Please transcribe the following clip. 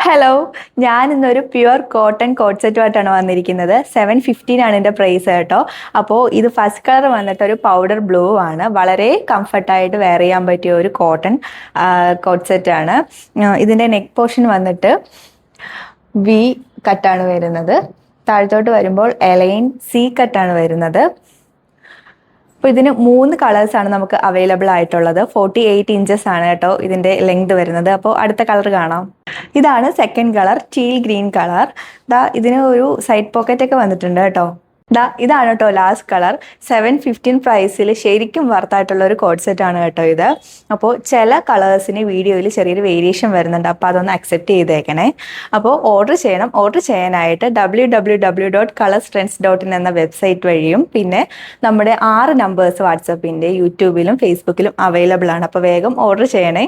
Hello, ഞാൻ ഇന്നൊരു pure cotton coat സെറ്റുമായിട്ടാണ് വന്നിരിക്കുന്നത്. 715 ഇതിൻ്റെ പ്രൈസ് കേട്ടോ. അപ്പോൾ ഇത് ഫസ്റ്റ് കളർ വന്നിട്ട് ഒരു പൗഡർ ബ്ലൂ ആണ്. വളരെ കംഫർട്ടായിട്ട് വെയർ ചെയ്യാൻ പറ്റിയ ഒരു കോട്ടൺ കോട്ട് സെറ്റാണ്. ഇതിൻ്റെ നെക്ക് പോർഷൻ വന്നിട്ട് വി കട്ടാണ് വരുന്നത്. താഴത്തോട്ട് വരുമ്പോൾ എലൈൻ സി കട്ടാണ് വരുന്നത്. അപ്പോൾ ഇതിന് 3 കളേഴ്സാണ് നമുക്ക് അവൈലബിൾ ആയിട്ടുള്ളത്. 48 ഇഞ്ചസ് ആണ് കേട്ടോ ഇതിൻ്റെ ലെങ്ത് വരുന്നത്. അപ്പോൾ അടുത്ത കളർ കാണാം. ഇതാണ് second colour, teal green colour. ഇതിന് ഒരു സൈഡ് പോക്കറ്റ് ഒക്കെ വന്നിട്ടുണ്ട് കേട്ടോ. ഇതാണ് കേട്ടോ ലാസ്റ്റ് കളർ. 715 പ്രൈസിൽ ശരിക്കും വർത്തായിട്ടുള്ള ഒരു കോഡ് സെറ്റ് ആണ് കേട്ടോ ഇത്. അപ്പോൾ ചില കളേഴ്സിന് വീഡിയോയിൽ ചെറിയൊരു വേരിയേഷൻ വരുന്നുണ്ട്, അപ്പോൾ അതൊന്ന് അക്സെപ്റ്റ് ചെയ്തേക്കണേ. അപ്പോൾ ഓർഡർ ചെയ്യണം. ഓർഡർ ചെയ്യാനായിട്ട് www.colorstrends.in എന്ന വെബ്സൈറ്റ് വഴിയും പിന്നെ നമ്മുടെ 6 നമ്പേഴ്സ് വാട്സപ്പിൻ്റെ, യൂട്യൂബിലും ഫേസ്ബുക്കിലും അവൈലബിൾ ആണ്. അപ്പോൾ വേഗം ഓർഡർ ചെയ്യണേ.